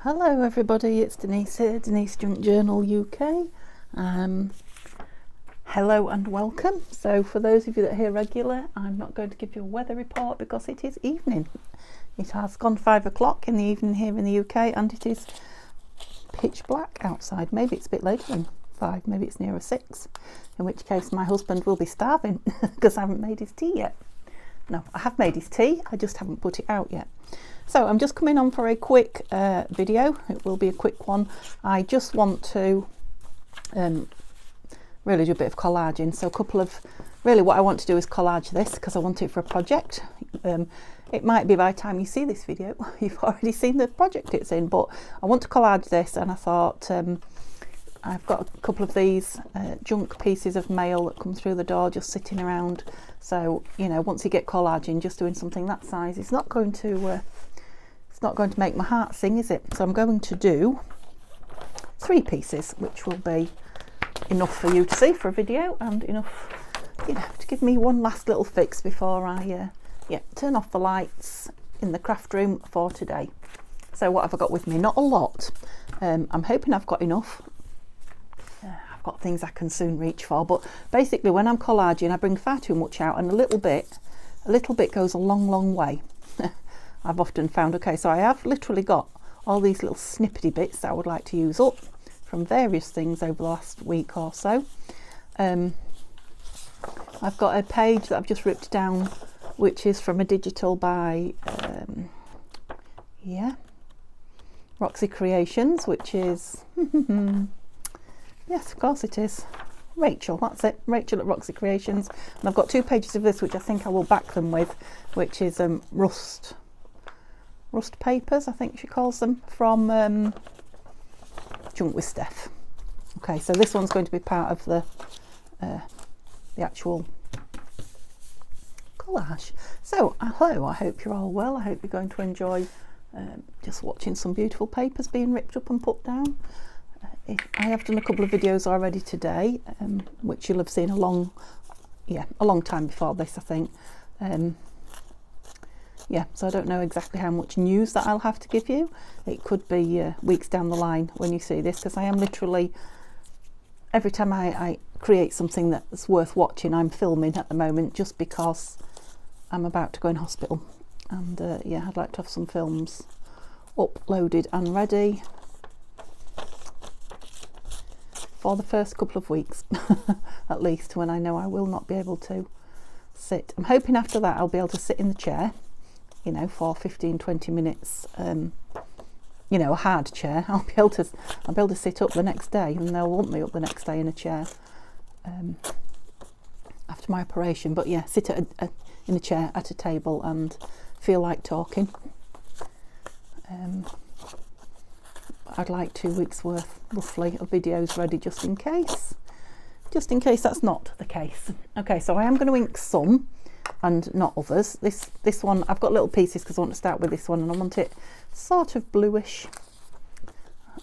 Hello everybody, it's Denise here, Denise Junk Journal UK. Hello and welcome. So for those of you that are here regular, I'm not going to give you a weather report because it is evening. It has gone 5 o'clock in the evening here in the UK and it is pitch black outside. Maybe it's a bit later than 5, maybe it's nearer 6, in which case my husband will be starving because I haven't made his tea yet. No, I have made his tea, I just haven't put it out yet. So I'm just coming on for a quick video. It will be a quick one. I just want to really do a bit of collaging. So really what I want to do is collage this because I want it for a project. It might be by the time you see this video, you've already seen the project it's in, but I want to collage this, and I thought I've got a couple of these junk pieces of mail that come through the door just sitting around. So, you know, once you get collaging, just doing something that size, it's not going to make my heart sing, is it? So I'm going to do 3 pieces, which will be enough for you to see for a video and enough, you know, to give me one last little fix before I turn off the lights in the craft room for today. So what have I got with me? Not a lot. I'm hoping I've got enough. I've got things I can soon reach for, but basically when I'm collaging I bring far too much out, and a little bit goes a long way. I've often found. Okay, so I have literally got all these little snippety bits that I would like to use up from various things over the last week or so. I've got a page that I've just ripped down, which is from a digital by Roxy Creations, which is yes, of course it is Rachel, that's it, Rachel at Roxy Creations. And I've got 2 pages of this which I think I will back them with, which is rust papers, I think she calls them, from Junk with Steph. Okay, so this one's going to be part of the actual collage. So hello, I hope you're all well. I hope you're going to enjoy just watching some beautiful papers being ripped up and put down. I have done a couple of videos already today, which you'll have seen a long time before this, I think. So I don't know exactly how much news that I'll have to give you. It could be weeks down the line when you see this, because I am literally, every time I create something that's worth watching, I'm filming at the moment, just because I'm about to go in hospital. And I'd like to have some films uploaded and ready for the first couple of weeks at least, when I know I will not be able to sit. I'm hoping after that I'll be able to sit in the chair, you know, for 15-20 minutes, you know, a hard chair. I'll be able to sit up the next day, and they'll want me up the next day in a chair after my operation. But yeah, sit in a chair at a table and feel like talking. I'd like 2 weeks worth roughly of videos ready just in case that's not the case. Okay, so I am going to ink some and not others. This one I've got little pieces because I want to start with this one, and I want it sort of bluish,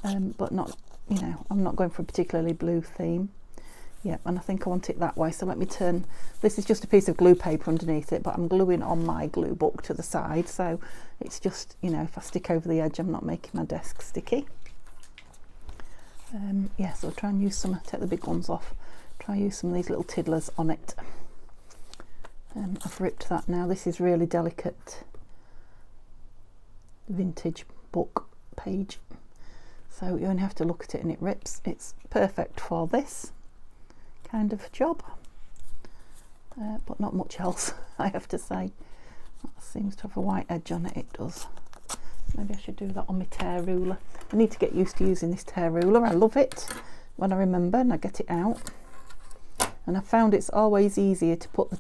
but not, you know, I'm not going for a particularly blue theme. Yeah, and I think I want it that way. So let me turn, this is just a piece of glue paper underneath it, but I'm gluing on my glue book to the side, so it's just, you know, if I stick over the edge I'm not making my desk sticky. So I'll try and use some, take the big ones off, try and use some of these little tiddlers on it. I've ripped that now. This is really delicate vintage book page, so you only have to look at it and it rips. It's perfect for this kind of job, but not much else, I have to say. That seems to have a white edge on it. It does. Maybe I should do that on my tear ruler. I need to get used to using this tear ruler. I love it when I remember and I get it out, and I found it's always easier to put the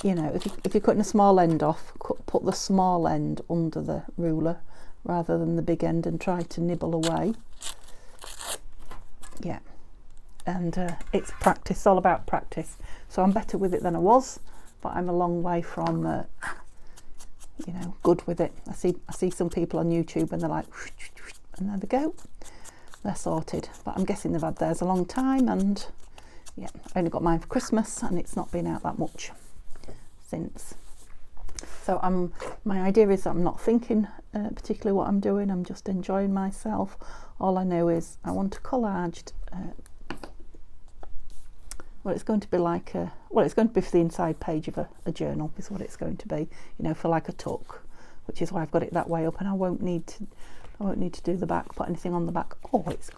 you know, if you're cutting a small end off, put the small end under the ruler rather than the big end and try to nibble away. Yeah, and it's practice, all about practice. So I'm better with it than I was, but I'm a long way from you know, good with it. I see some people on YouTube and they're like, and there they go, they're sorted. But I'm guessing they've had theirs a long time, and yeah, I only got mine for Christmas and it's not been out that much since. So my idea is that I'm not thinking particularly what I'm doing, I'm just enjoying myself. All I know is I want to collage well, it's going to be like it's going to be for the inside page of a journal is what it's going to be, you know, for like a tuck, which is why I've got it that way up, and I won't need to do the back, put anything on the back. Oh, it's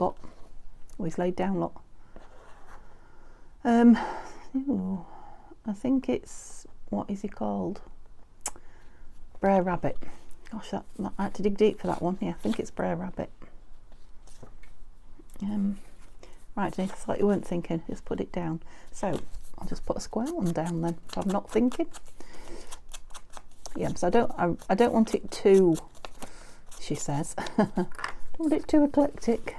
laid down, look. Ooh, I think it's, what is he called? Brer Rabbit. Gosh, I had to dig deep for that one. Yeah, I think it's Brer Rabbit. Right, Denise, it's like you weren't thinking, just put it down. So I'll just put a square one down then, if I'm not thinking. Yeah, so I don't want it too, she says, I don't want it too eclectic,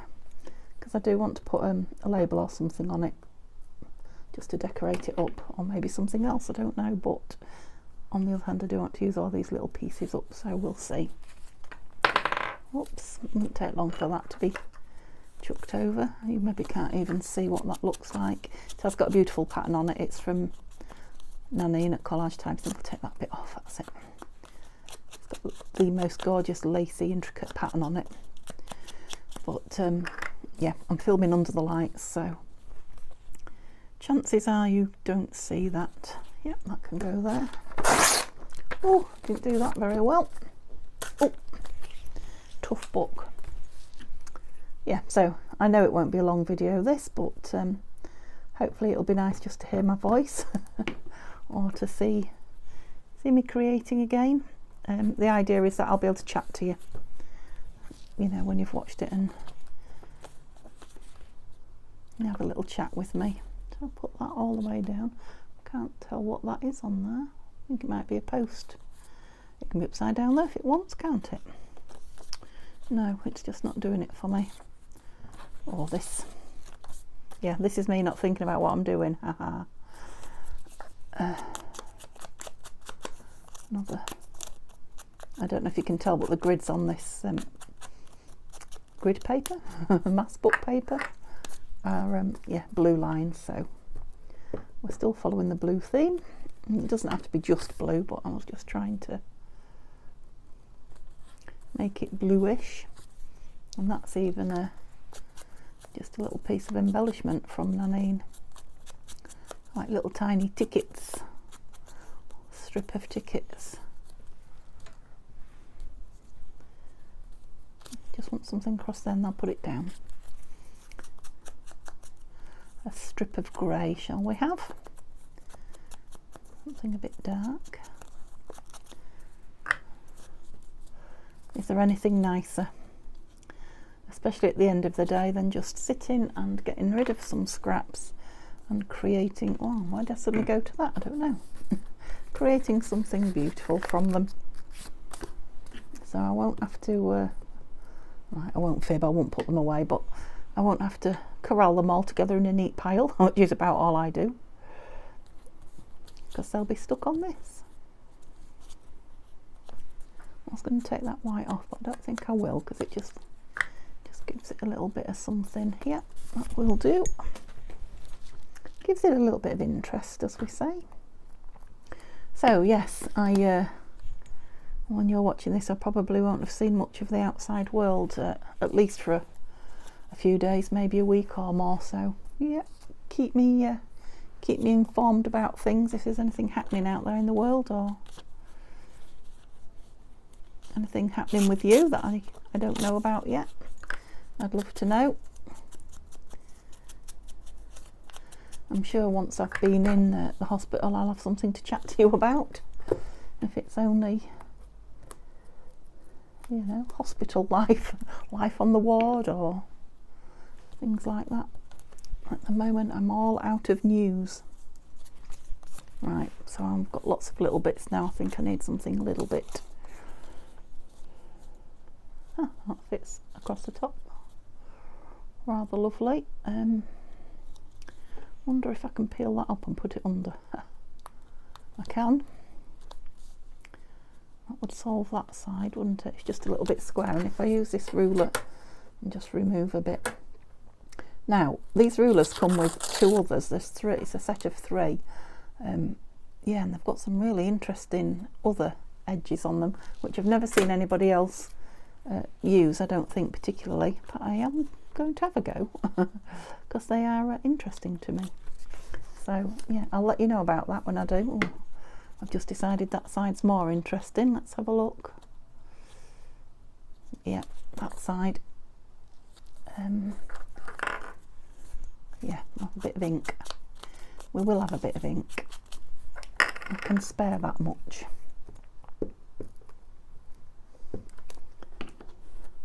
because I do want to put a label or something on it, just to decorate it up, or maybe something else, I don't know, but on the other hand I do want to use all these little pieces up, so we'll see. Oops, it won't take long for that to be chucked over. You maybe can't even see what that looks like. So it's got a beautiful pattern on it. It's from Nanine at Collage Time. So I'll take that bit off, that's it. It's got the most gorgeous lacy intricate pattern on it. But yeah, I'm filming under the lights, so chances are you don't see that. Yep, that can go there. Oh, didn't do that very well. Oh, tough book. Yeah, so I know it won't be a long video this, but hopefully it'll be nice just to hear my voice or to see me creating again. The idea is that I'll be able to chat to you, you know, when you've watched it, and have a little chat with me. So I'll put that all the way down. Can't tell what that is on there. I think it might be a post. It can be upside down though if it wants, can't it? No, it's just not doing it for me. Or this. Yeah, this is me not thinking about what I'm doing. Haha. Another. I don't know if you can tell, but the grids on this grid paper, mass book paper, are yeah, blue lines. So we're still following the blue theme. It doesn't have to be just blue, but I was just trying to make it bluish. And that's even just a little piece of embellishment from Nanine, like little tiny tickets, strip of tickets. Just want something across there and I'll put it down. A strip of grey, shall we have? Something a bit dark. Is there anything nicer, especially at the end of the day, than just sitting and getting rid of some scraps and creating, oh, why did I suddenly go to that? I don't know. Creating something beautiful from them. So I won't have to, I won't fib, I won't put them away, but I won't have to corral them all together in a neat pile, which is about all I do, because they'll be stuck on this. I was going to take that white off, but I don't think I will, because it just gives it a little bit of something. Yeah, that will do. Gives it a little bit of interest, as we say. So yes, when you're watching this, I probably won't have seen much of the outside world, at least for a few days, maybe a week or more. So yeah, keep me informed about things if there's anything happening out there in the world, or anything happening with you that I don't know about yet. I'd love to know. I'm sure once I've been in the hospital, I'll have something to chat to you about, if it's only, you know, hospital life, life on the ward, or things like that. At the moment I'm all out of news. Right, so I've got lots of little bits now. I think I need something a little bit, that fits across the top, rather lovely. Wonder if I can peel that up and put it under. I can. That would solve that side, wouldn't it? It's just a little bit square, and if I use this ruler and just remove a bit. Now these rulers come with two others. There's three. It's a set of three. Yeah, and they've got some really interesting other edges on them, which I've never seen anybody else use, I don't think particularly, but I am going to have a go because they are interesting to me. So yeah, I'll let you know about that when I do. Ooh, I've just decided that side's more interesting. Let's have a look. Yeah, that side. Yeah, a bit of ink. We will have a bit of ink. I can spare that much.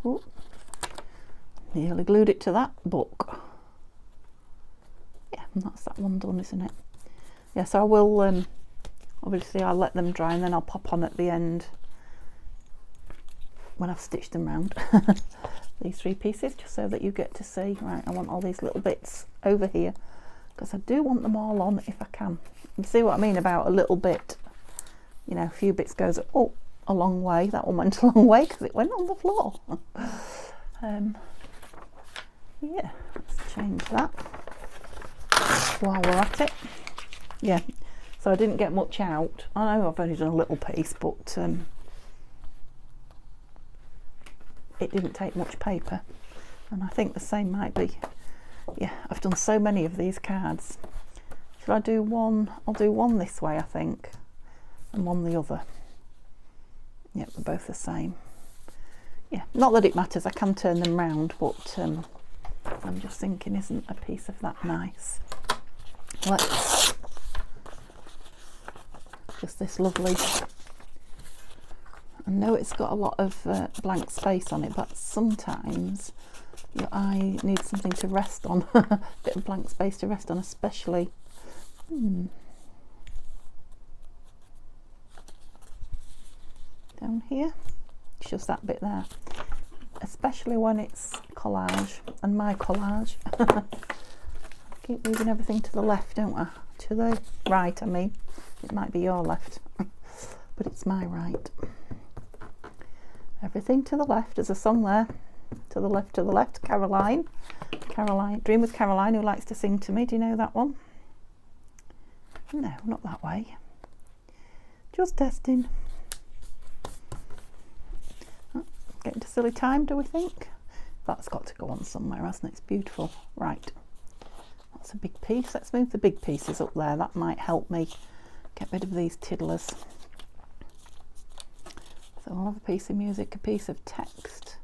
Ooh, nearly glued it to that book. Yeah, and that's that one done, isn't it? Yeah, so I will, obviously I'll let them dry and then I'll pop on at the end when I've stitched them round. These 3 pieces, just so that you get to see. Right, I want all these little bits over here because I do want them all on if I can. You see what I mean about a little bit, you know, a few bits goes a long way. That one went a long way because it went on the floor. Yeah, let's change that while we're at it. Yeah, so I didn't get much out. I know I've only done a little piece, but it didn't take much paper, and I think the same might be. Yeah, I've done so many of these cards. Shall I do one? I'll do one this way, I think, and one the other. Yep, they're both the same. Yeah, not that it matters, I can turn them round, but I'm just thinking, isn't a piece of that nice? Let's just this lovely. I know it's got a lot of blank space on it, but sometimes your eye needs something to rest on, a bit of blank space to rest on, especially. Down here, just that bit there, especially when it's collage, and my collage. Keep moving everything to the left, don't I? To the right, I mean. It might be your left, but it's my right. Everything to the left. There's a song there. To the left, to the left. Caroline. Dream with Caroline, who likes to sing to me. Do you know that one? No, not that way. Just testing. Getting to silly time, do we think? That's got to go on somewhere, hasn't it? It's beautiful. Right. That's a big piece. Let's move the big pieces up there. That might help me get rid of these tiddlers. So I'll have a piece of music, a piece of text,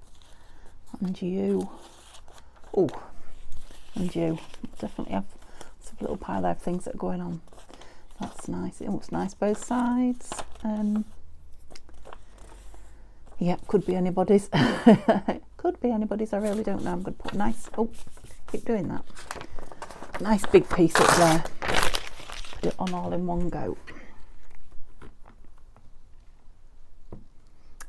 and you. Oh, and you. Definitely have a little pile there of things that are going on. That's nice. It looks nice both sides. Yep, could be anybody's. Could be anybody's, I really don't know. I'm going to put a nice, keep doing that. Nice big piece up there. Put it on all in one go.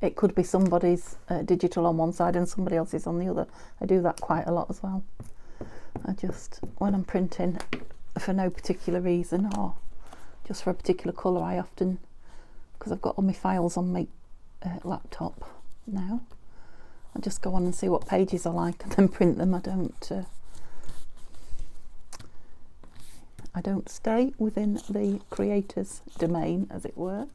It could be somebody's digital on one side and somebody else's on the other. I do that quite a lot as well. I just, when I'm printing for no particular reason or just for a particular colour, I often, because I've got all my files on my laptop now, I just go on and see what pages I like and then print them. I don't stay within the creator's domain, as it were.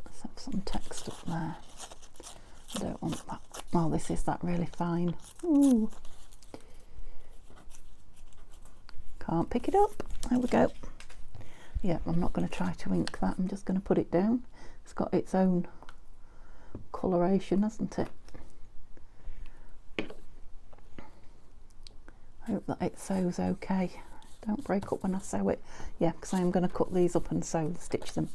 Let's have some text up there. I don't want that. Well, this is that really fine. Ooh. Can't pick it up. There we go. Yeah, I'm not going to try to ink that. I'm just going to put it down. It's got its own coloration, hasn't it? I hope that it sews okay. Don't break up when I sew it. Yeah, because I am going to cut these up and stitch them.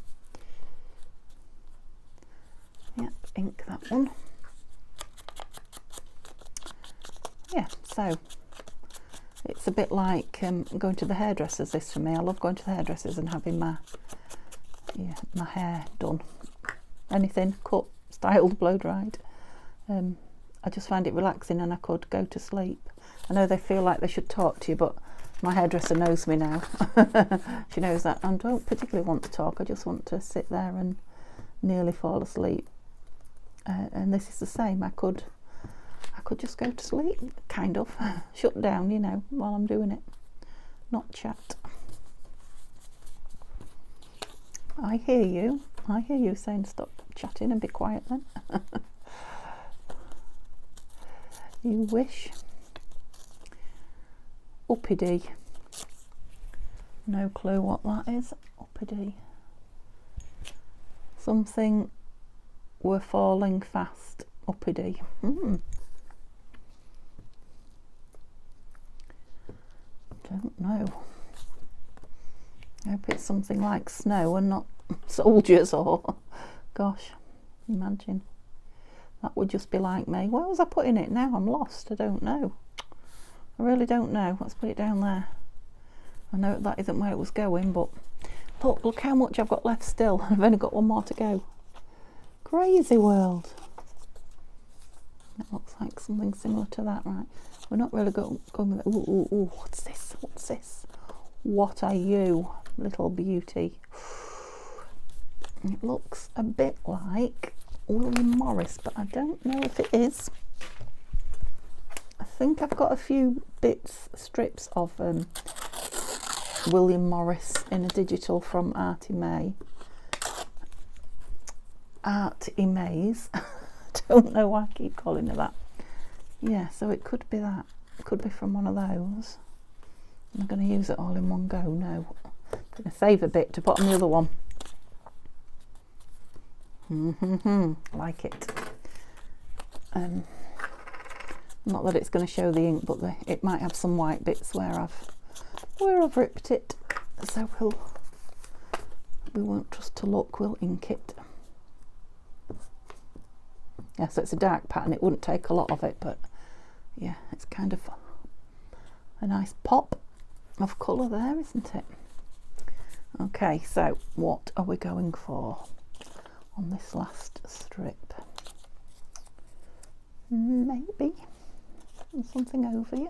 Yep, ink that one. Yeah, so it's a bit like going to the hairdressers, this for me. I love going to the hairdressers and having my hair done. Anything cut, styled, blow dried. I just find it relaxing and I could go to sleep. I know they feel like they should talk to you, but my hairdresser knows me now. She knows that I don't particularly want to talk. I just want to sit there and nearly fall asleep. And this is the same. I could could just go to sleep, kind of. Shut down, you know, while I'm doing it. Not chat. I hear you. I hear you saying stop chatting and be quiet then. You wish. Uppity. No clue what that is. Uppity. Something we're falling fast. Uppity. Don't know. I hope it's something like snow and not soldiers or... Gosh, imagine. That would just be like me. Where was I putting it now? I'm lost. I don't know. I really don't know. Let's put it down there. I know that isn't where it was going, but look how much I've got left still. I've only got one more to go. Crazy world. It looks like something similar to that, right? We're not really going with it. Ooh, what's this? What's this? What are you, little beauty? It looks a bit like William Morris, but I don't know if it is. I think I've got a few strips of William Morris in a digital from Artie Mays. I don't know why I keep calling it that. Yeah, so it could be that. It could be from one of those. I'm not going to use it all in one go, no. I'm going to save a bit to put on the other one. Like it. Not that it's going to show the ink, but it might have some white bits where I've ripped it. So we won't trust to look, we'll ink it. Yeah, so it's a dark pattern. It wouldn't take a lot of it, but yeah, it's kind of a nice pop of colour there, isn't it? Okay, so what are we going for on this last strip? Maybe something over you.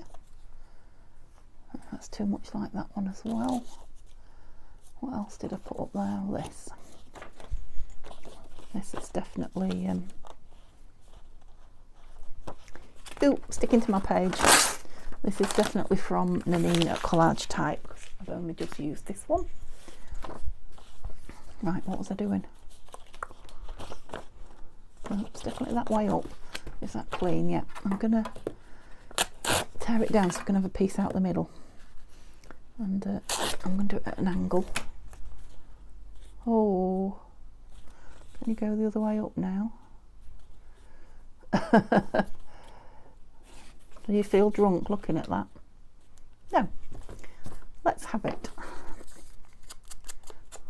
That's too much like that one as well. What else did I put up there? This is definitely sticking to my page. This is definitely from Nanina Collage Type. I've only just used this one. Right, what was I doing? Oh, it's definitely that way up. Is that clean? Yeah. I'm gonna tear it down so I can have a piece out the middle. And I'm going to do it at an angle. Oh, can you go the other way up now? Do you feel drunk looking at that? No. Let's have it.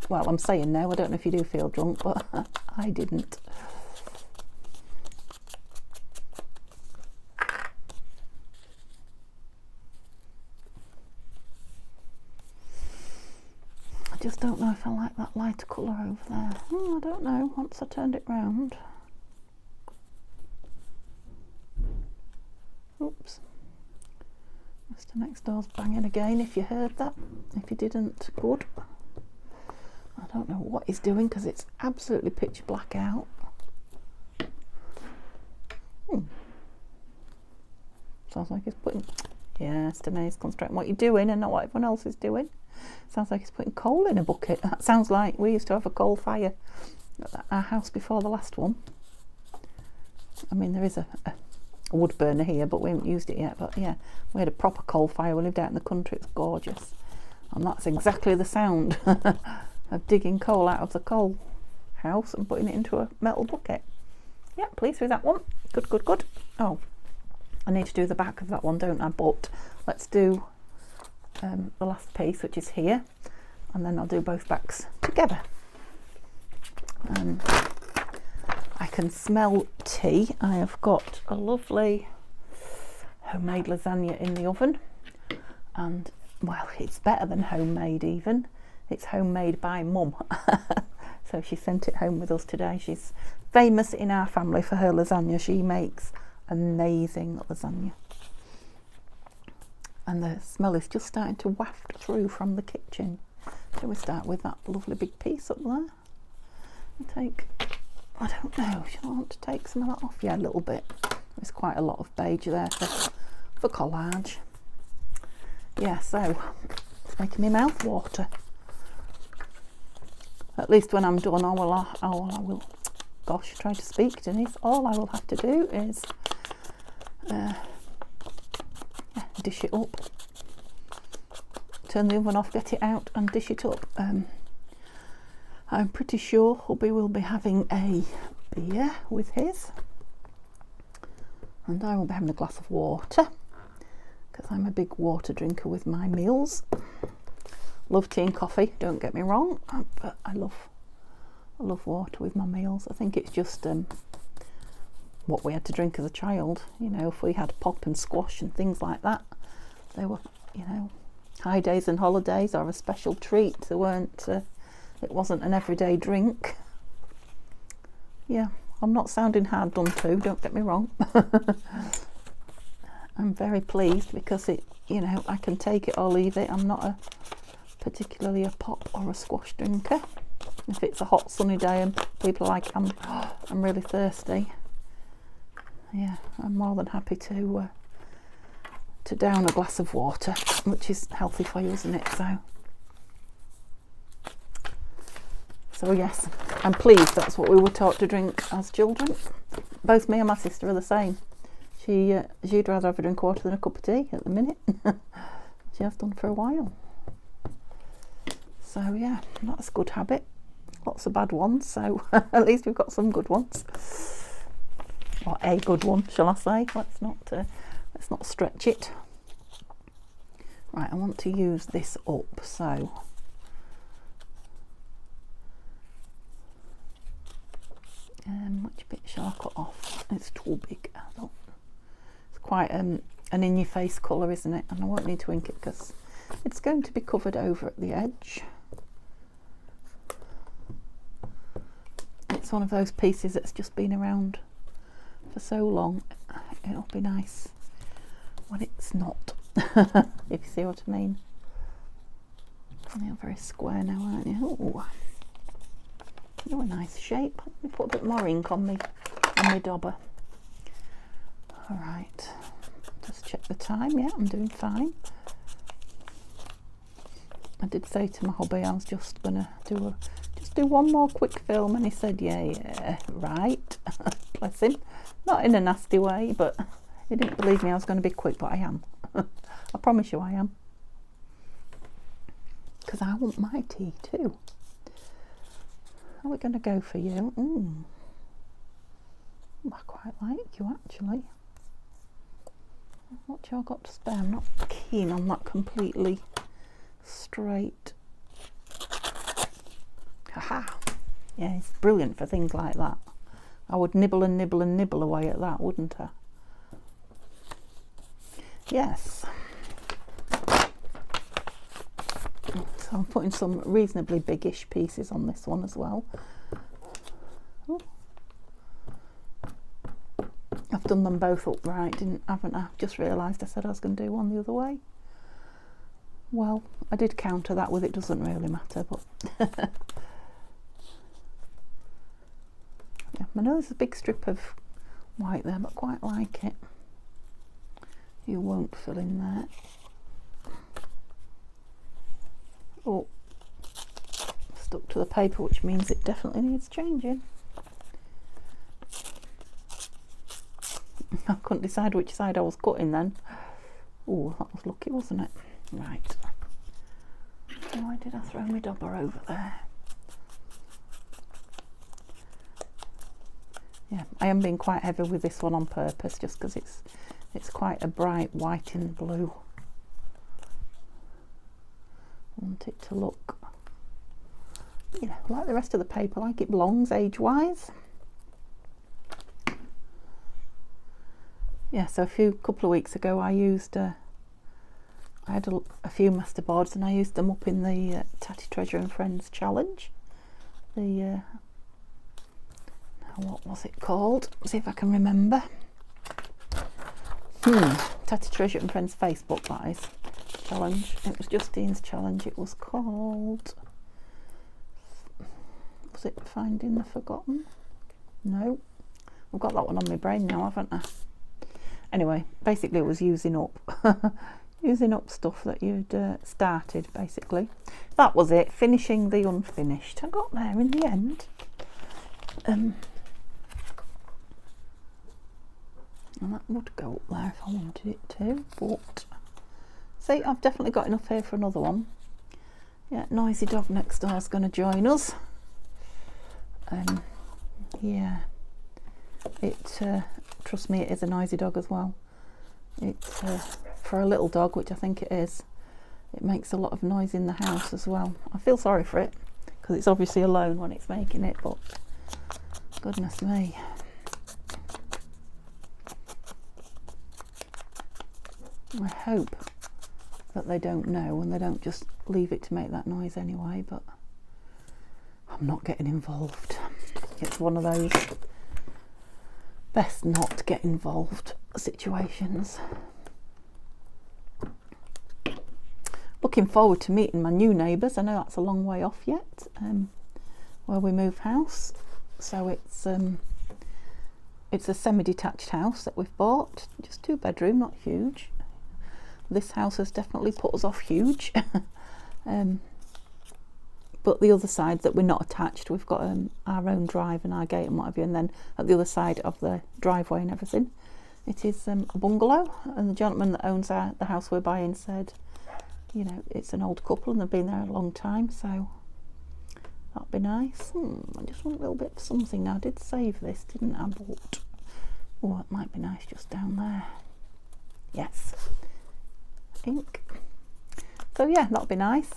Well, I'm saying no. I don't know if you do feel drunk, but I didn't. I just don't know if I like that lighter colour over there. I don't know, once I turned it round. Oops. Mr. Next Door's banging again, if you heard that. If you didn't, good. I don't know what he's doing because it's absolutely pitch black out. Sounds like he's putting... Yes, Danae's concentrating what you're doing and not what everyone else is doing. Sounds like he's putting coal in a bucket. That sounds like we used to have a coal fire at our house before the last one. I mean, there is a wood burner here, but we haven't used it yet. But yeah, we had a proper coal fire. We lived out in the country. It's gorgeous. And that's exactly the sound of digging coal out of the coal house and putting it into a metal bucket. Yeah, pleased with that one. Good, good, good. Oh, I need to do the back of that one, don't I? But let's do the last piece, which is here, and then I'll do both backs together. I can smell tea. I have got a lovely homemade lasagna in the oven, and well, it's better than homemade even. It's homemade by Mum. So she sent it home with us today. She's famous in our family for her lasagna. She makes amazing lasagna. And the smell is just starting to waft through from the kitchen. Shall we start with that lovely big piece up there? I don't know, shall I want to take some of that off? Yeah, a little bit. There's quite a lot of beige there for collage. Yeah, so it's making my mouth water. At least when I'm done, I will, gosh, try to speak, Denise. All I will have to do is dish it up. Turn the oven off, get it out and dish it up. I'm pretty sure hubby will be having a beer with his. And I will be having a glass of water, because I'm a big water drinker with my meals. Love tea and coffee, don't get me wrong, but I love water with my meals. I think it's just what we had to drink as a child. You know, if we had pop and squash and things like that, they were, you know, high days and holidays or a special treat. They weren't. It wasn't an everyday drink. Yeah, I'm not sounding hard done to, don't get me wrong. I'm very pleased because it, you know, I can take it or leave it. I'm not particularly a pop or a squash drinker. If it's a hot sunny day and people are like, I'm really thirsty, yeah, I'm more than happy to down a glass of water, which is healthy for you, isn't it? So yes, I'm pleased that's what we were taught to drink as children. Both me and my sister are the same. She'd rather have a drink of water than a cup of tea at the minute. She has done for a while. So yeah, that's a good habit. Lots of bad ones, so at least we've got some good ones. Or a good one, shall I say? Let's not stretch it. Right, I want to use this up, so which bit shall I cut off? It's too big. It's quite an in-your-face colour, isn't it? And I won't need to ink it because it's going to be covered over at the edge. It's one of those pieces that's just been around for so long. It'll be nice when it's not, if you see what I mean. You're very square now, aren't you? Ooh. You're a nice shape. Let me put a bit more ink on my dauber. All right, just check the time. Yeah, I'm doing fine. I did say to my hubby I was just gonna do one more quick film, and he said, yeah, right. Bless him. Not in a nasty way, but he didn't believe me I was going to be quick, but I am. I promise you I am. Because I want my tea too. Are we going to go for you? I quite like you, actually. What y'all got to spare? I'm not keen on that completely straight. Haha. Yeah, it's brilliant for things like that. I would nibble and nibble and nibble away at that, wouldn't I? Yes. So I'm putting some reasonably biggish pieces on this one as well. Ooh. I've done them both upright, haven't I? Just realised I said I was going to do one the other way. Well, I did counter that with it doesn't really matter, but yeah, I know there's a big strip of white there, but quite like it. You won't fill in there. Oh, stuck to the paper, which means it definitely needs changing. I couldn't decide which side I was cutting then. Oh, that was lucky, wasn't it? Right. Why did I throw my dauber over there? Yeah, I am being quite heavy with this one on purpose, just because it's quite a bright white and blue. I want it to look, you know, like the rest of the paper, like it belongs age-wise. Yeah, so couple of weeks ago I used I had a few masterboards and I used them up in the Tatty Treasure and Friends challenge. The what was it called? See if I can remember. Tatty Treasure and Friends Facebook, that is, challenge. It was Justine's challenge. It was called, was it Finding the Forgotten? No, I've got that one on my brain now, haven't I? Anyway, basically it was using up using up stuff that you'd started, basically. That was it, finishing the unfinished. I got there in the end. And that would go up there if I wanted it to, but see, I've definitely got enough here for another one. Yeah, noisy dog next door is going to join us. Yeah, it trust me, it is a noisy dog as well. It's for a little dog, which I think it is, it makes a lot of noise in the house as well. I feel sorry for it because it's obviously alone when it's making it, but goodness me. I hope that they don't know and they don't just leave it to make that noise anyway, but I'm not getting involved. It's one of those best not get involved situations. Looking forward to meeting my new neighbours. I know that's a long way off yet, where we move house. So it's a semi-detached house that we've bought, just 2-bedroom, not huge. This house has definitely put us off huge. But the other side that we're not attached, we've got our own drive and our gate and what have you, and then at the other side of the driveway and everything, it is a bungalow. And the gentleman that owns the house we're buying said, you know, it's an old couple and they've been there a long time, so that'd be nice. I just want a little bit of something now. I did save this, didn't I? But oh, it might be nice just down there. Yes, I think so. Yeah, that'd be nice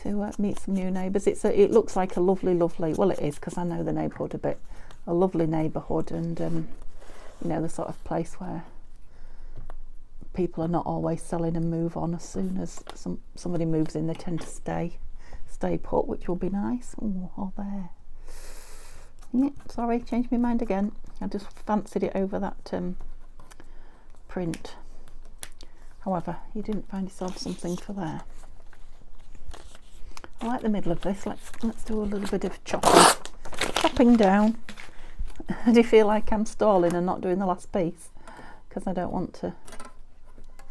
to meet some new neighbours. It looks like a lovely, well, it is, because I know the neighbourhood a bit, a lovely neighbourhood, and you know, the sort of place where people are not always selling and move on. As soon as somebody moves in, they tend to stay put, which will be nice. Oh, there. Yeah, sorry, changed my mind again. I just fancied it over that print. However, you didn't find yourself something for there. I like the middle of this. Let's do a little bit of chopping down. I do feel like I'm stalling and not doing the last piece because I don't want to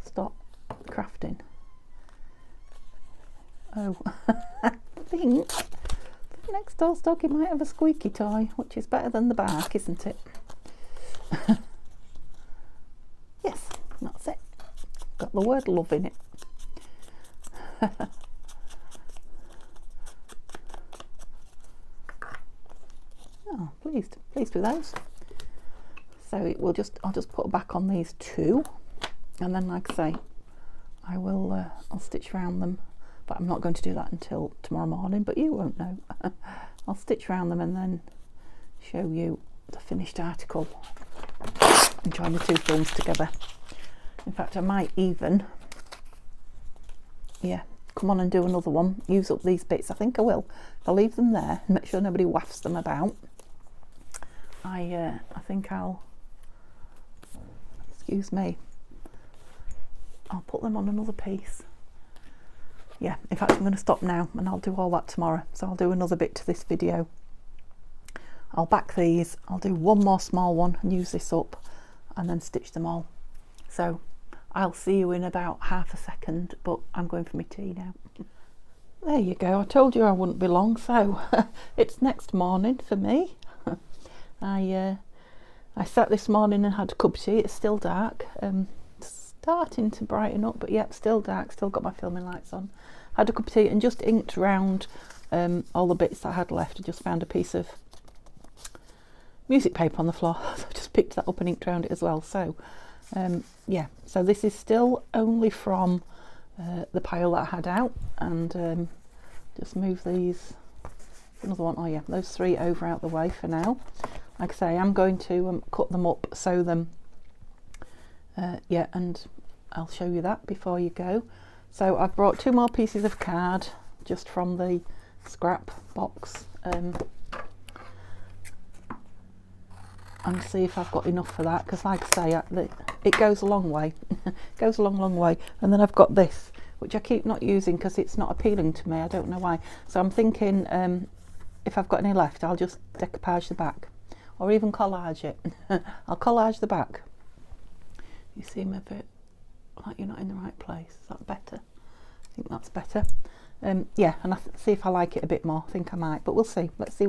stop crafting. Oh, I think next door's doggy might have a squeaky toy, which is better than the bark, isn't it? Yes, that's it. Got the word love in it. Oh, pleased with those. So I'll just put back on these 2, and then, like I say, I'll stitch around them, but I'm not going to do that until tomorrow morning, but you won't know. I'll stitch around them and then show you the finished article and join the 2 films together. In fact, I might even, yeah, come on and do another one, use up these bits. I think I will. I'll leave them there and make sure nobody wafts them about. I think I'll, excuse me, I'll put them on another piece. Yeah, in fact, I'm going to stop now and I'll do all that tomorrow. So I'll do another bit to this video. I'll back these, I'll do one more small one and use this up and then stitch them all. So I'll see you in about half a second, but I'm going for my tea now. There you go, I told you I wouldn't be long. So it's next morning for me. I sat this morning and had a cup of tea. It's still dark, starting to brighten up, but yep, still dark, still got my filming lights on. Had a cup of tea and just inked round all the bits that I had left. I just found a piece of music paper on the floor, so I just picked that up and inked around it as well. So yeah, so this is still only from the pile that I had out, and just move these, another one, oh yeah, those 3 over out the way for now. Like I say, I'm going to cut them up, sew them, yeah, and I'll show you that before you go. So I've brought 2 more pieces of card just from the scrap box, and see if I've got enough for that, because like I say, it goes a long way. It goes a long way. And then I've got this, which I keep not using because it's not appealing to me. I don't know why. So I'm thinking if I've got any left, I'll just decoupage the back or even collage it. I'll collage the back You seem a bit like you're not in the right place. Is that better? I think that's better. Yeah, and see if I like it a bit more. I think I might, but we'll see. Let's see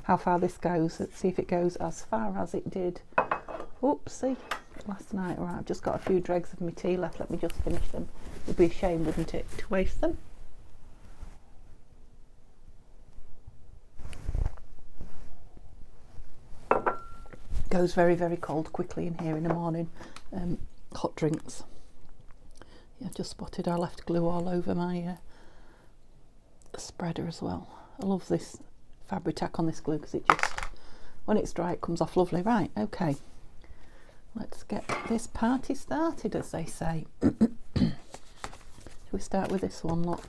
how far this goes. Let's see if it goes as far as it did. Oopsie, last night. All right, I've just got a few dregs of my tea left. Let me just finish them. It'd be a shame, wouldn't it, to waste them? Goes very, very cold quickly in here in the morning. Hot drinks. Yeah, just spotted I left glue all over my spreader as well. I love this Fabri-Tac on this glue because it just, when it's dry, it comes off lovely. Right, okay. Let's get this party started, as they say. Shall we start with this one? Look,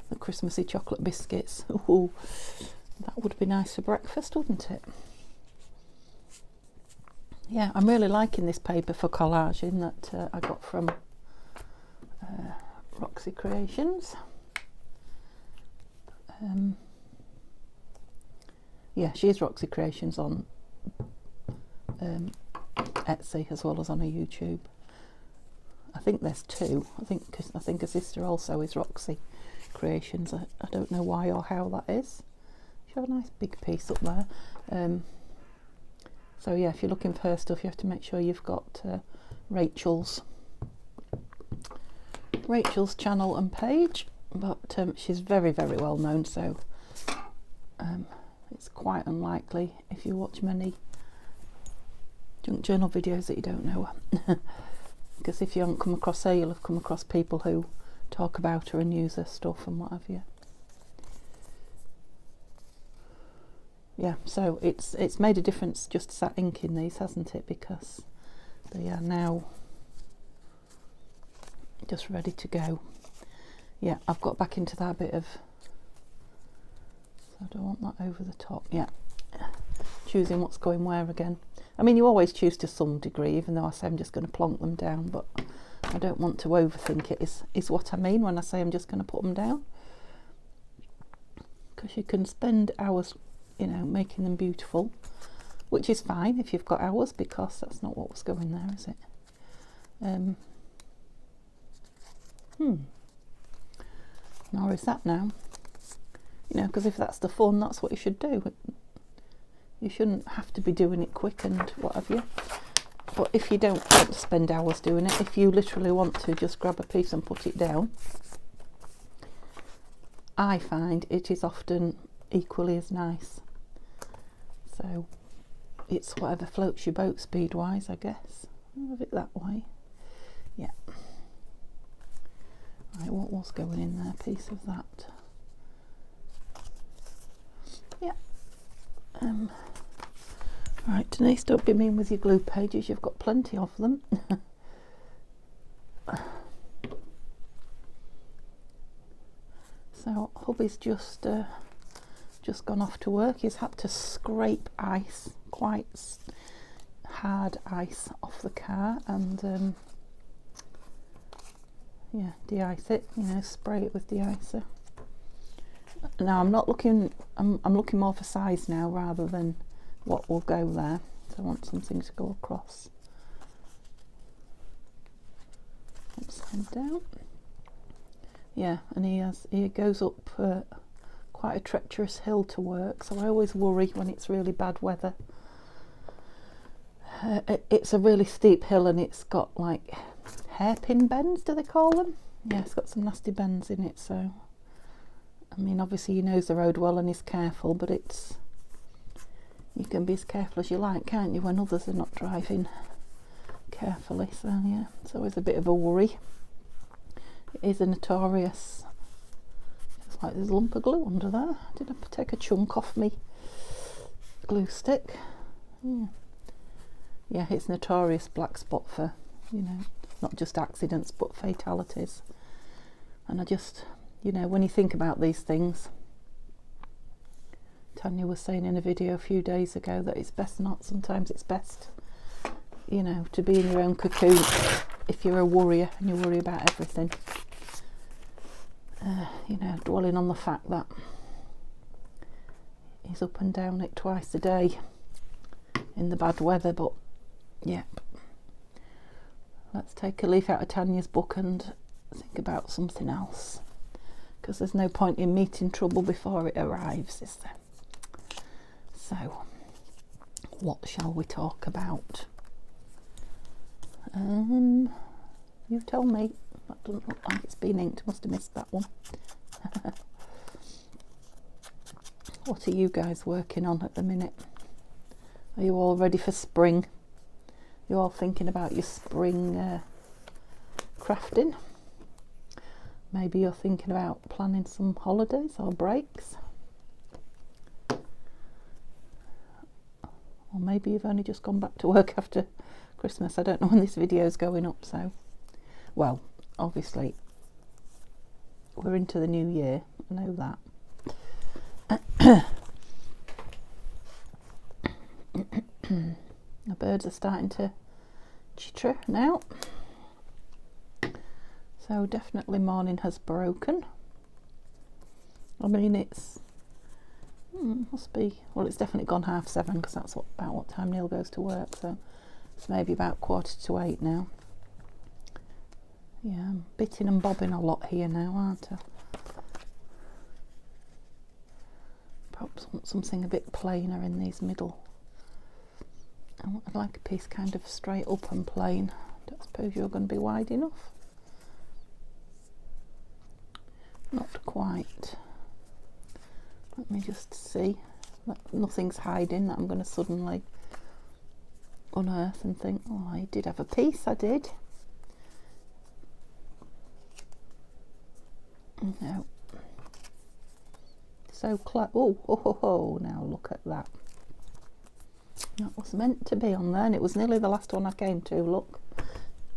the Christmassy chocolate biscuits. Ooh, that would be nice for breakfast, wouldn't it? Yeah, I'm really liking this paper for collaging that I got from Roxy Creations. Yeah, she's Roxy Creations on Etsy as well as on her YouTube. I think there's two. I think her sister also is Roxy Creations. I don't know why or how that is. She have a nice big piece up there. So yeah, if you're looking for her stuff, you have to make sure you've got Rachel's channel and page. But she's very, very well known, so it's quite unlikely if you watch many junk journal videos that you don't know her. Because if you haven't come across her, you'll have come across people who talk about her and use her stuff and what have you. Yeah, so it's made a difference just to that ink in these, hasn't it? Because they are now just ready to go. Yeah, I've got back into that bit of, so I don't want that over the top. Yeah, choosing what's going where again. I mean, you always choose to some degree, even though I say I'm just going to plonk them down, but I don't want to overthink it, is what I mean when I say I'm just going to put them down. Because you can spend hours, you know, making them beautiful, which is fine if you've got hours, because that's not what was going there, is it? Nor is that now. You know, because if that's the fun, that's what you should do. You shouldn't have to be doing it quick and what have you. But if you don't want to spend hours doing it, if you literally want to just grab a piece and put it down, I find it is often equally as nice. So it's whatever floats your boat speed wise, I guess. Move it that way. Yeah. Right, what was going in there? A piece of that. Yeah. Right, Denise, don't be mean with your glue pages. You've got plenty of them. So hubby's just gone off to work. He's had to scrape ice, quite hard ice, off the car and yeah, de-ice it. You know, spray it with de-icer. Now I'm not looking. I'm looking more for size now rather than what will go there. So I want something to go across. Upside down. Yeah, and he goes up quite a treacherous hill to work, so I always worry when it's really bad weather. It's a really steep hill and it's got like hairpin bends, do they call them? Yeah, it's got some nasty bends in it, so I mean obviously he knows the road well and is careful, but you can be as careful as you like, can't you, when others are not driving carefully. So yeah, it's always a bit of a worry. It is a notorious, it's like there's a lump of glue under there. Did I take a chunk off me glue stick? Yeah, it's notorious black spot for, you know, not just accidents but fatalities. And I just, you know, when you think about these things, Tanya was saying in a video a few days ago that it's best not, sometimes it's best, you know, to be in your own cocoon if you're a worrier and you worry about everything. You know, dwelling on the fact that he's up and down it twice a day in the bad weather, but yeah. Let's take a leaf out of Tanya's book and think about something else, because there's no point in meeting trouble before it arrives, is there? So, what shall we talk about? You tell me. That doesn't look like it's been inked. Must have missed that one. What are you guys working on at the minute? Are you all ready for spring? You all thinking about your spring crafting? Maybe you're thinking about planning some holidays or breaks. Or maybe you've only just gone back to work after Christmas. I don't know when this video is going up, so... Well, obviously, we're into the new year. I know that. The birds are starting to chitter now. So definitely morning has broken. I mean, it's... must be... Well, it's definitely gone 7:30, because that's about what time Neil goes to work. So it's maybe about 7:45 now. Yeah, I'm bitting and bobbing a lot here now, aren't I? Perhaps want something a bit plainer in these middle. I'd like a piece kind of straight up and plain. I don't suppose you're going to be wide enough. Not quite. Let me just see. Nothing's hiding that I'm going to suddenly unearth and think, oh, I did have a piece, I did. No. So close. Oh, now look at that. That was meant to be on there, and it was nearly the last one I came to. Look,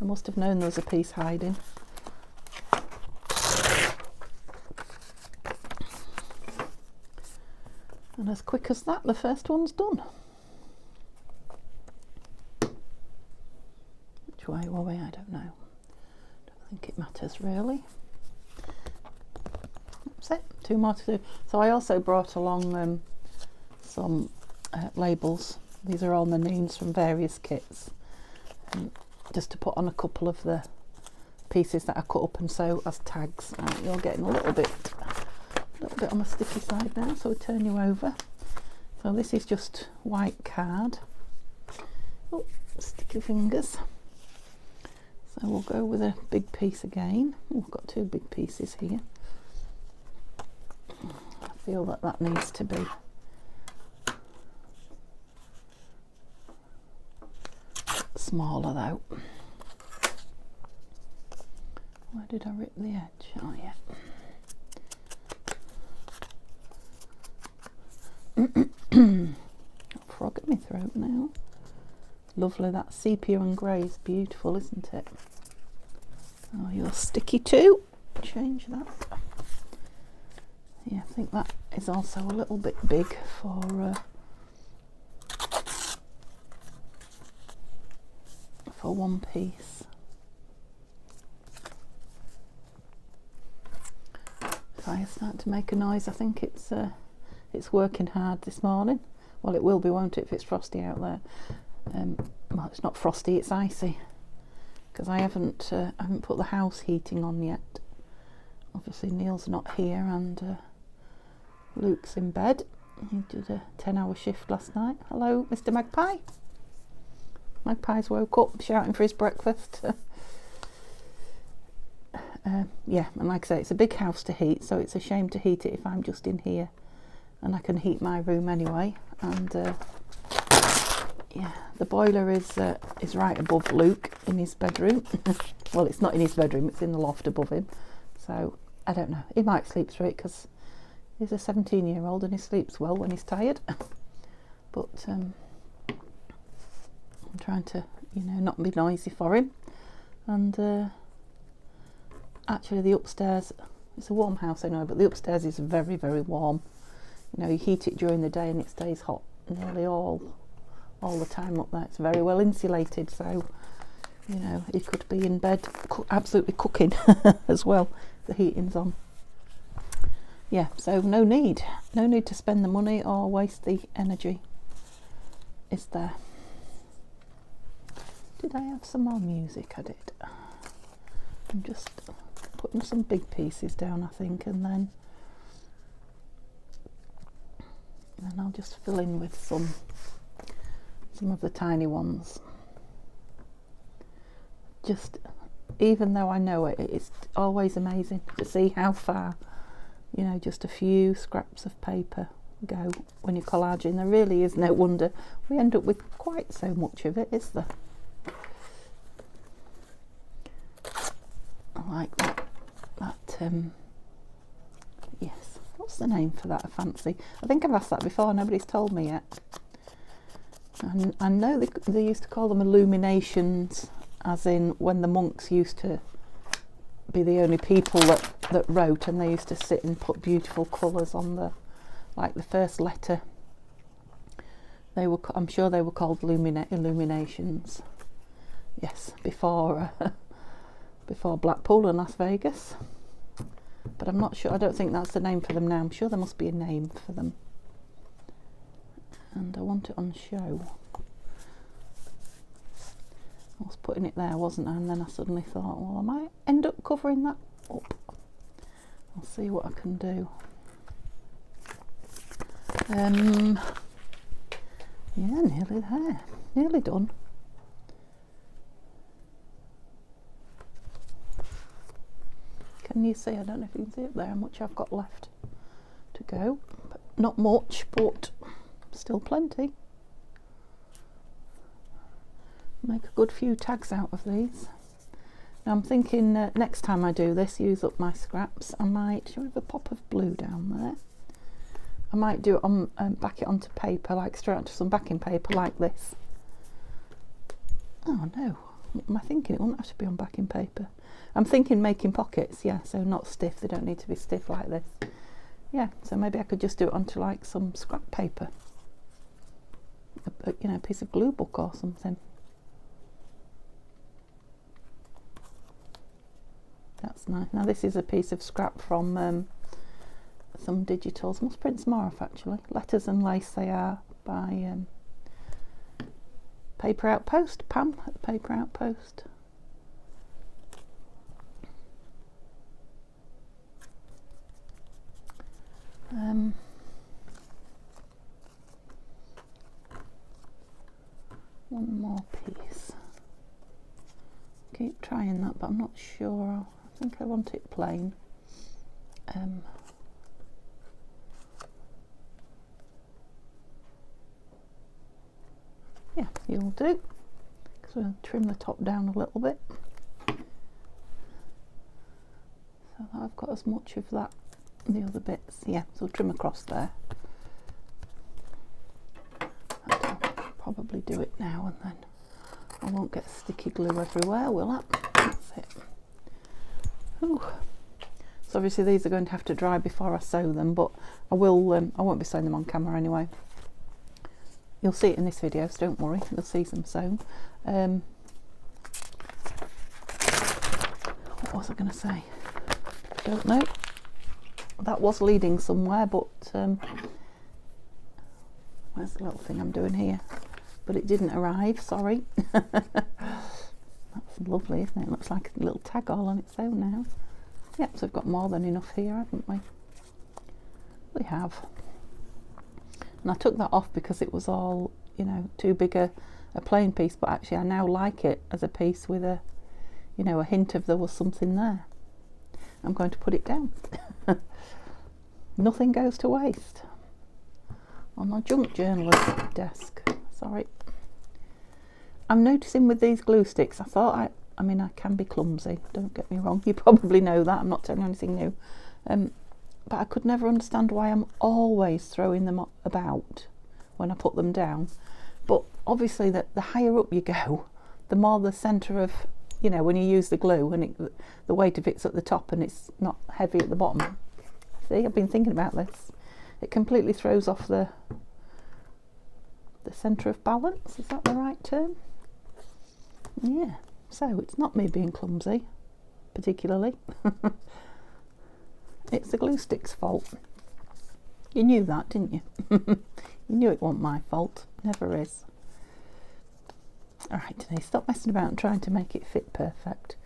I must have known there was a piece hiding. And as quick as that, the first one's done. Which way were we? I don't know. Don't think it matters really. That's it. 2 more to do. So I also brought along some labels. These are all my names from various kits, just to put on a couple of the pieces that I cut up and sew as tags. You're getting a little bit on the sticky side now, so I'll turn you over. So this is just white card. Oh, sticky fingers. So we'll go with a big piece again. Oh, we've got 2 big pieces here. I feel that needs to be smaller though. Where did I rip the edge? Oh yeah. Frog at my throat now. Lovely, that sepia and grey is beautiful, isn't it? Oh, you're sticky too. Change that. Yeah, I think that is also a little bit big for one piece. Fire's starting to make a noise. I think it's working hard this morning. Well, it will be, won't it, if it's frosty out there? Well, it's not frosty, it's icy, because I haven't put the house heating on yet. Obviously Neil's not here, and Luke's in bed. He did a 10-hour shift last night. Hello, Mr. Magpie. Magpie's woke up shouting for his breakfast. Yeah, and like I say, it's a big house to heat, so it's a shame to heat it if I'm just in here, and I can heat my room anyway. And yeah, the boiler is right above Luke in his bedroom. Well, it's not in his bedroom, it's in the loft above him. So I don't know, he might sleep through it, because he's a 17-year-old and he sleeps well when he's tired. But I'm trying to, not be noisy for him. And actually the upstairs, it's a warm house I know, but the upstairs is very, very warm. You heat it during the day and it stays hot nearly all the time up there. It's very well insulated, so he could be in bed absolutely cooking as well. The heating's on. Yeah, so no need to spend the money or waste the energy, is there? Did I have some more music? I did. I'm just putting some big pieces down, I think, and then I'll just fill in with some of the tiny ones. Just, even though I know it, it's always amazing to see how far, you know, just a few scraps of paper go when you're collaging. There really is no wonder we end up with quite so much of it, is there? I like that yes, what's the name for that? I fancy, I think I've asked that before, nobody's told me yet. And I know they used to call them illuminations, as in when the monks used to be the only people that wrote, and they used to sit and put beautiful colours on the, like the first letter. They were, I'm sure they were called illuminations. Yes, before Blackpool and Las Vegas. But I'm not sure, I don't think that's the name for them now. I'm sure there must be a name for them. And I want it on show. I was putting it there, wasn't I? And then I suddenly thought, well, I might end up covering that up. I'll see what I can do. Yeah, nearly there. Nearly done. Can you see? I don't know if you can see it there, how much I've got left to go. But not much, but still plenty. Make a good few tags out of these. Now I'm thinking next time I do this, use up my scraps, I might, shall we have a pop of blue down there? I might do it on, back it onto paper, like straight onto some backing paper like this. Oh no, what am I thinking? It wouldn't have to be on backing paper. I'm thinking making pockets, yeah, so not stiff, they don't need to be stiff like this. Yeah, so maybe I could just do it onto like some scrap paper. You know, a piece of glue book or something. That's nice. Now this is a piece of scrap from some digitals. Must print some more off actually. Letters and Lace they are, by Paper Outpost, Pam at the Paper Outpost. One more piece. Keep trying that, but I'm not sure. I think I want it plain. Yeah, you'll do. Because we'll trim the top down a little bit, so that I've got as much of that and the other bits. Yeah, so trim across there. I'll probably do it now, and then I won't get sticky glue everywhere, will I? That's it. Ooh. So obviously these are going to have to dry before I sew them, but I will. I won't be sewing them on camera anyway. You'll see it in this video, so don't worry. You'll see them sewn. What was I going to say? Don't know. That was leading somewhere, but where's the little thing I'm doing here? But it didn't arrive, sorry. That's lovely, isn't it? It looks like a little tag all on its own now. Yep, so we've got more than enough here, haven't we? We have. And I took that off because it was all, you know, too big a plain piece, but actually I now like it as a piece with a, you know, a hint of there was something there. I'm going to put it down. Nothing goes to waste. On my junk journaler's desk. Sorry. I'm noticing with these glue sticks, I thought I mean I can be clumsy, don't get me wrong, you probably know that, I'm not telling you anything new, but I could never understand why I'm always throwing them about when I put them down. But obviously the higher up you go, the more the centre of, you know, when you use the glue and the weight of it's at the top and it's not heavy at the bottom. See, I've been thinking about this. It completely throws off the centre of balance, is that the right term? Yeah, so it's not me being clumsy, particularly. It's the glue stick's fault. You knew that, didn't you? You knew it wasn't my fault, never is. Alright, Denise, stop messing about and trying to make it fit perfect.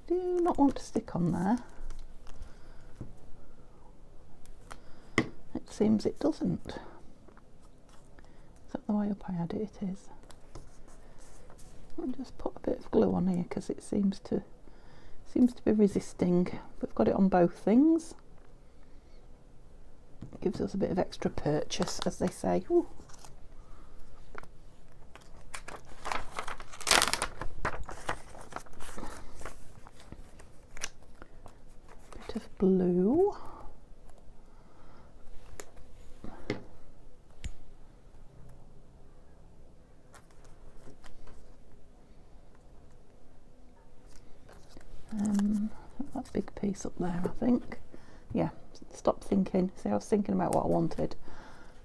Do not want to stick on there. It seems it doesn't. Is that the way up I had it? It is. I'll just put a bit of glue on here because it seems to be resisting. We've got it on both things. It gives us a bit of extra purchase, as they say. Ooh. Bit of blue. That big piece up there, I think. Yeah, stop thinking. See, I was thinking about what I wanted.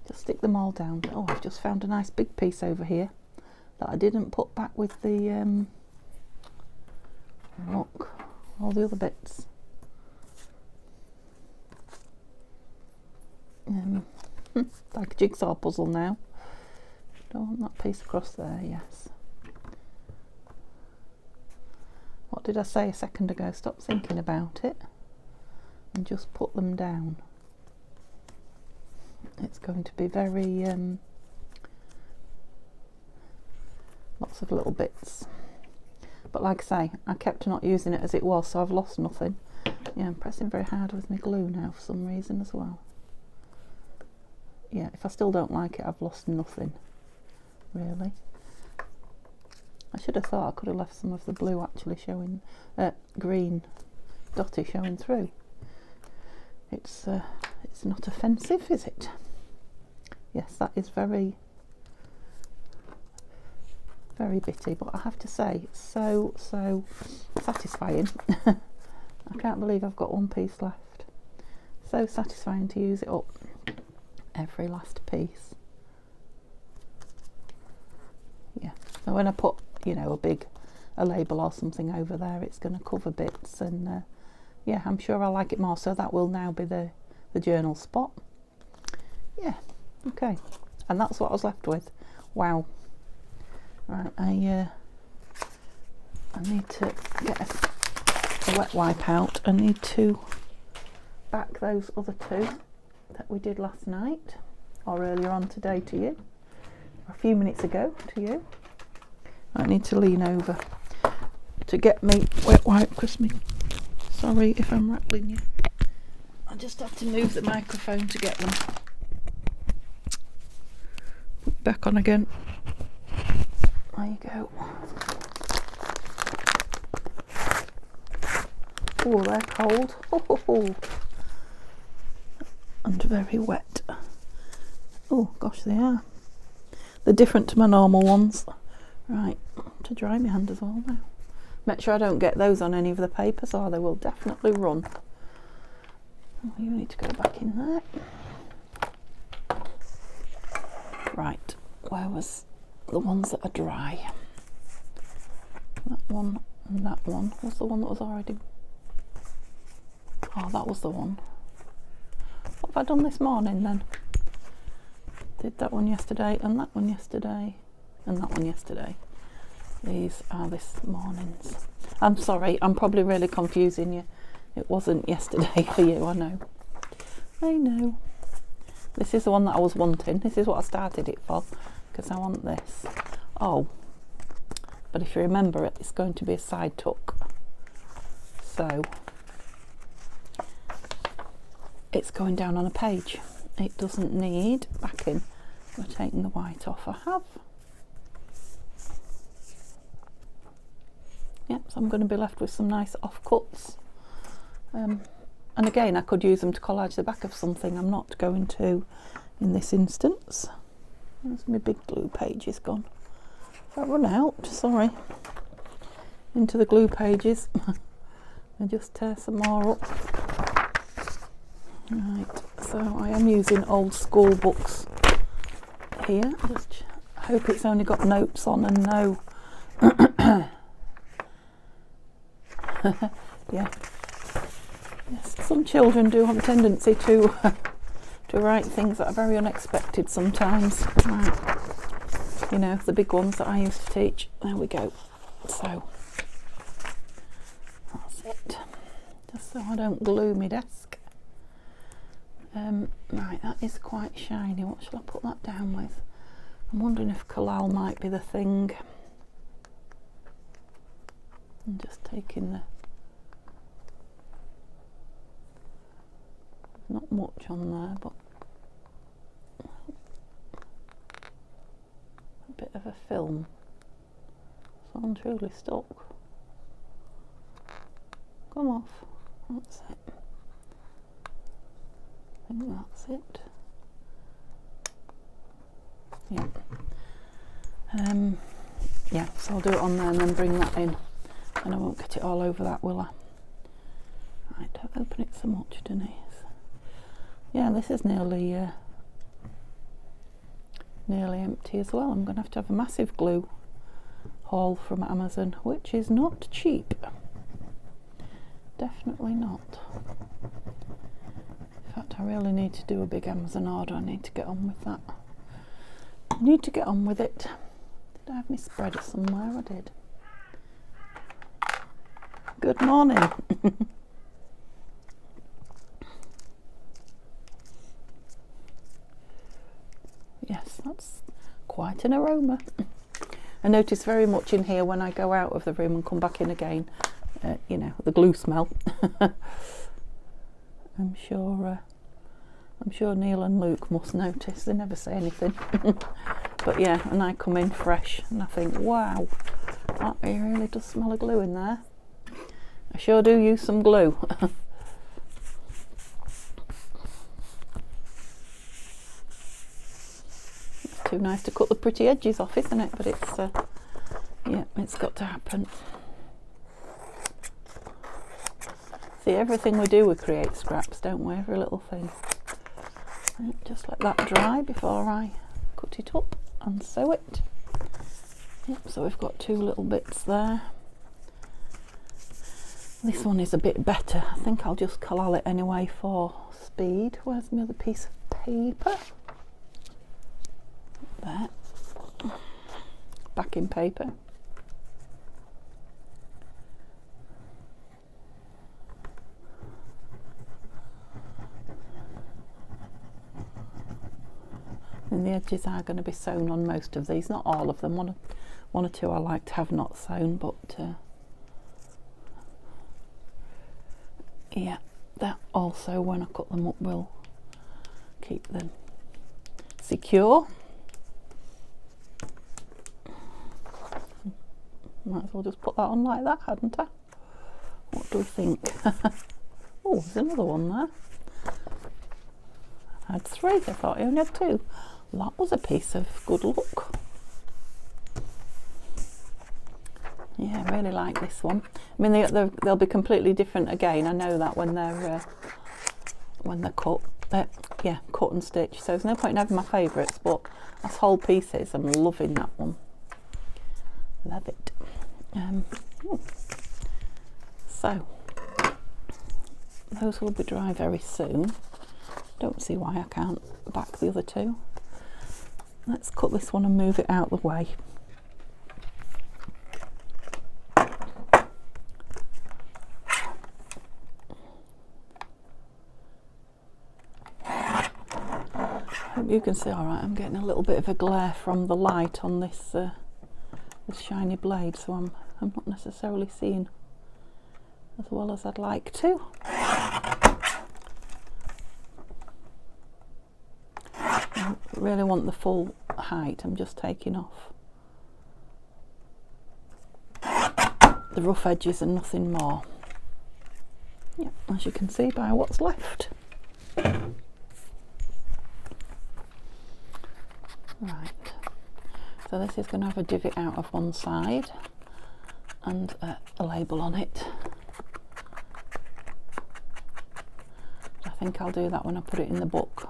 Just stick them all down. Oh, I've just found a nice big piece over here that I didn't put back with the look, all the other bits. Like a jigsaw puzzle now. Don't want that piece across there, yes. What did I say a second ago? Stop thinking about it and just put them down. It's going to be very lots of little bits, but like I say, I kept not using it as it was, so I've lost nothing. Yeah, I'm pressing very hard with my glue now for some reason as well. Yeah, if I still don't like it, I've lost nothing really. I should have thought I could have left some of the blue actually showing, green dotty showing through. It's not offensive, is it? Yes, that is very, very bitty, but I have to say, it's so satisfying. I can't believe I've got one piece left. So satisfying to use it up, every last piece. Yeah, so when I put, you know, a label or something over there, it's going to cover bits, and yeah, I'm sure I like it more. So that will now be the journal spot. Yeah, okay, and that's what I was left with. Wow. Right, I need to get a wet wipe out. I need to back those other two that we did last night, or earlier on today to you, or a few minutes ago to you. I need to lean over to get me wet wipe, because sorry if I'm rattling you. I just have to move the microphone to get them. Put back on again. There you go. Oh, they're cold. Oh, and very wet. Oh gosh, they are. They're different to my normal ones. Right, to dry my hand as well now. Make sure I don't get those on any of the papers, or they will definitely run. Oh, you need to go back in there. Right, where was the ones that are dry? That one and that one. Was the one that was already... Oh, that was the one. What have I done this morning then? Did that one yesterday, and that one yesterday, and that one yesterday. These are this morning's. I'm sorry, I'm probably really confusing you. It wasn't yesterday for you, I know. I know. This is the one that I was wanting. This is what I started it for, because I want this. Oh, but if you remember it, it's going to be a side tuck. So it's going down on a page. It doesn't need backing. We're taking the white off. I have. Yep, so I'm going to be left with some nice offcuts. And again, I could use them to collage the back of something. I'm not going to in this instance. There's my big glue pages gone. If I run out, sorry, into the glue pages, and just tear some more up. Right, so I am using old school books here. Just hope it's only got notes on and no yeah. Yes, some children do have a tendency to write things that are very unexpected sometimes. Right. you know, the big ones that I used to teach. There we go. So that's it, just so I don't glue my desk. Right, that is quite shiny. What shall I put that down with? I'm wondering if collage might be the thing. I'm just taking the, not much on there, but a bit of a film. So I'm truly stuck. Come off. That's it. I think that's it. Yeah. Yeah, so I'll do it on there and then bring that in. And I won't get it all over that, will I? Right, don't open it so much, Denise. Yeah, this is nearly empty as well. I'm going to have a massive glue haul from Amazon, which is not cheap. Definitely not. In fact, I really need to do a big Amazon order. I need to get on with that. I need to get on with it. Did I have my spreader somewhere? I did. Good morning. Yes, that's quite an aroma. I notice very much in here when I go out of the room and come back in again, you know, the glue smell. I'm sure Neil and Luke must notice. They never say anything. But yeah, and I come in fresh and I think, wow, that really does smell of glue in there. I sure do use some glue. It's too nice to cut the pretty edges off, isn't it? But it's, yeah, it's got to happen. See, everything we do, we create scraps, don't we? Every little thing. Right, just let that dry before I cut it up and sew it. Yep, so we've got two little bits there. This one is a bit better. I think I'll just collage it anyway for speed. Where's my other piece of paper? There. Backing paper. And the edges are going to be sewn on most of these, not all of them. One or two I like to have not sewn, but yeah, that also when I cut them up will keep them secure. Might as well just put that on like that, hadn't I? What do we think? Oh, there's another one there. I had three, I thought I only had two. That was a piece of good luck. Yeah, I really like this one. I mean, they'll be completely different again. I know that when they're cut. Yeah, cut and stitch. So there's no point in having my favourites, but as whole pieces, I'm loving that one. Love it. So those will be dry very soon. Don't see why I can't back the other two. Let's cut this one and move it out the way. Hope you can see all right. I'm getting a little bit of a glare from the light on this this shiny blade, so I'm not necessarily seeing as well as I'd like to. I really want the full height. I'm just taking off the rough edges and nothing more. Yeah, as you can see by what's left. Right, so this is going to have a divot out of one side and a label on it. I think I'll do that when I put it in the book.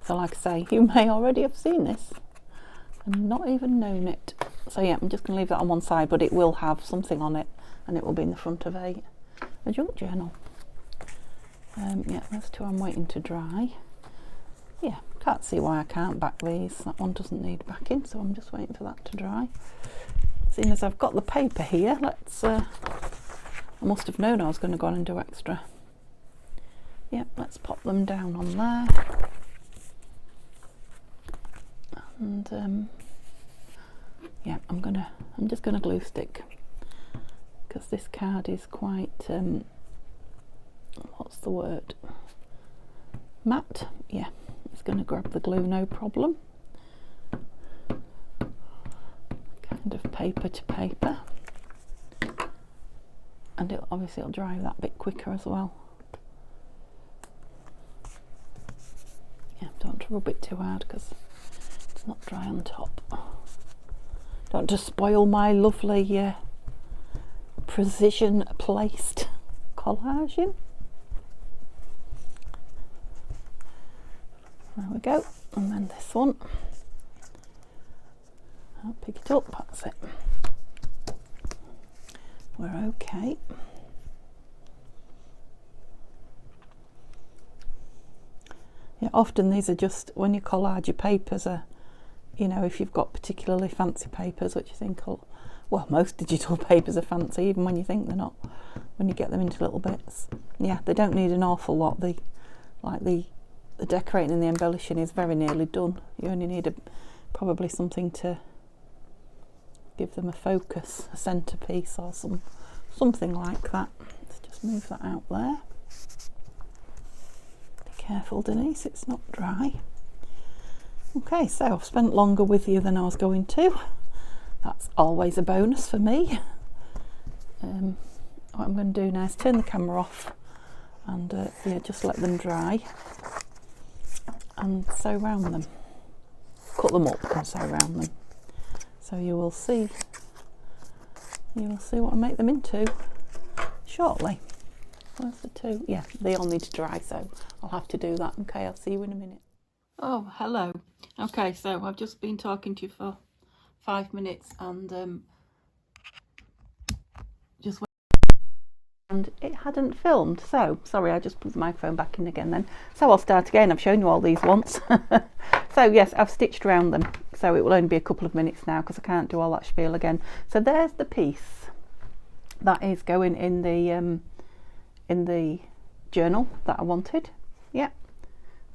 So like I say, you may already have seen this and not even known it. So yeah, I'm just going to leave that on one side, but it will have something on it and it will be in the front of a junk journal. Yeah, those two I'm waiting to dry. Yeah, can't see why I can't back these. That one doesn't need backing, so I'm just waiting for that to dry. Seeing as I've got the paper here, let's I must have known I was going to go on and do extra. Yeah, let's pop them down on there. And yeah, I'm just gonna glue stick, because this card is quite what's the word, matte. Yeah, it's going to grab the glue no problem. Kind of paper to paper, and obviously it'll dry that bit quicker as well. Yeah, don't rub it too hard because it's not dry on top. Don't just spoil my lovely precision placed collaging. There we go, and then this one. I'll pick it up, that's it. We're okay. Yeah, often these are just, when you collage, your papers are, you know, if you've got particularly fancy papers, which you think, well, most digital papers are fancy, even when you think they're not, when you get them into little bits. Yeah, they don't need an awful lot. The decorating and the embellishing is very nearly done. You only need probably something to give them a focus, a centerpiece or something like that. Let's just move that out there. Be careful, Denise, it's not dry. Okay, so I've spent longer with you than I was going to. That's always a bonus for me. What I'm going to do now is turn the camera off and yeah, just let them dry and sew round them. Cut them up and sew round them. So you will see what I make them into shortly. Where's the two? Yeah, they all need to dry, so I'll have to do that. Okay, I'll see you in a minute. Oh, hello. Okay, so I've just been talking to you for 5 minutes and just went, and it hadn't filmed, so sorry, I just put the microphone back in again then. So I'll start again. I've shown you all these once. So yes, I've stitched around them, so it will only be a couple of minutes now because I can't do all that spiel again. So there's the piece that is going in the journal that I wanted. Yeah,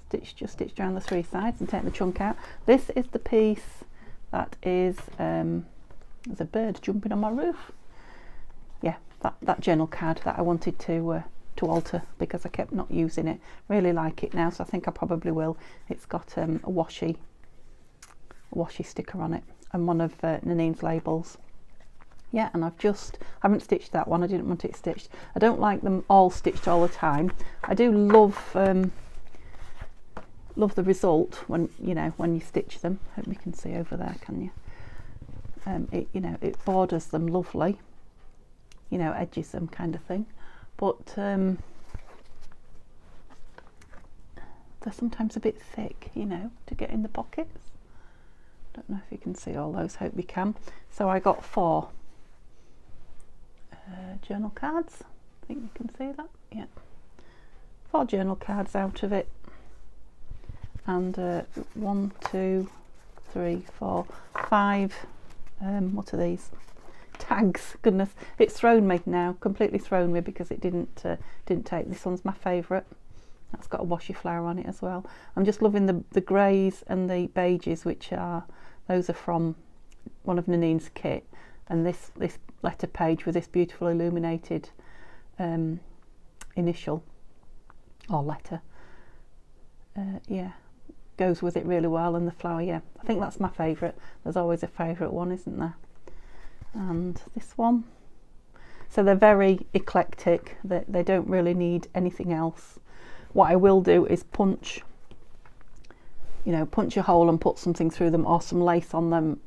just stitched around the 3 sides and take the chunk out. This is the piece that is there's a bird jumping on my roof. Yeah, that journal card that I wanted to alter because I kept not using it. Really like it now, so I think I probably will. It's got a washi sticker on it and one of Nanine's labels. Yeah, and I haven't stitched that one. I didn't want it stitched. I don't like them all stitched all the time. I do love the result when you stitch them. Hope you can see over there, can you? It borders them lovely, edges them kind of thing, but they're sometimes a bit thick, to get in the pockets. Don't know if you can see all those. Hope you can. So I got 4 journal cards. I think you can see that. Yeah, 4 journal cards out of it, and 1, 2, 3, 4, 5. What are these? Tags. Goodness, it's thrown me now. Completely thrown me because it didn't take. This one's my favourite. That's got a washi flower on it as well. I'm just loving the greys and the beiges, those are from one of Nanine's kit, and this letter page with this beautiful illuminated initial or letter. Yeah, goes with it really well, and the flower. Yeah, I think that's my favourite. There's always a favourite one, isn't there? And this one. So they're very eclectic. They don't really need anything else. What I will do is punch a hole and put something through them, or some lace on them,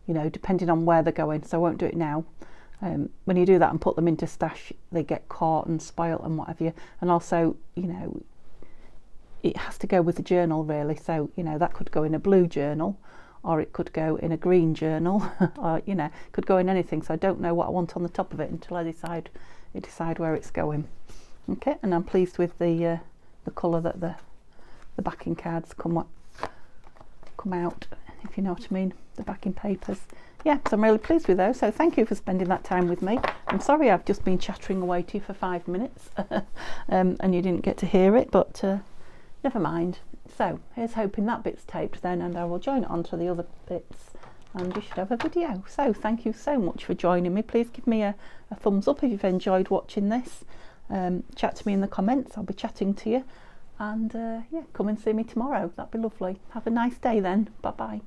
depending on where they're going. So I won't do it now. When you do that and put them into stash, they get caught and spoilt and what have you. And also, it has to go with the journal really. So, that could go in a blue journal, or it could go in a green journal, or, could go in anything. So I don't know what I want on the top of it until I decide where it's going. Okay, and I'm pleased with the colour that the backing cards come out, if you know what I mean, the backing papers. Yeah, so I'm really pleased with those, so thank you for spending that time with me. I'm sorry I've just been chattering away to you for 5 minutes and you didn't get to hear it, but never mind. So here's hoping that bit's taped then, and I will join it onto the other bits and you should have a video. So thank you so much for joining me. Please give me a thumbs up if you've enjoyed watching this. Chat to me in the comments, I'll be chatting to you, and yeah, come and see me tomorrow, that'd be lovely. Have a nice day then, bye bye.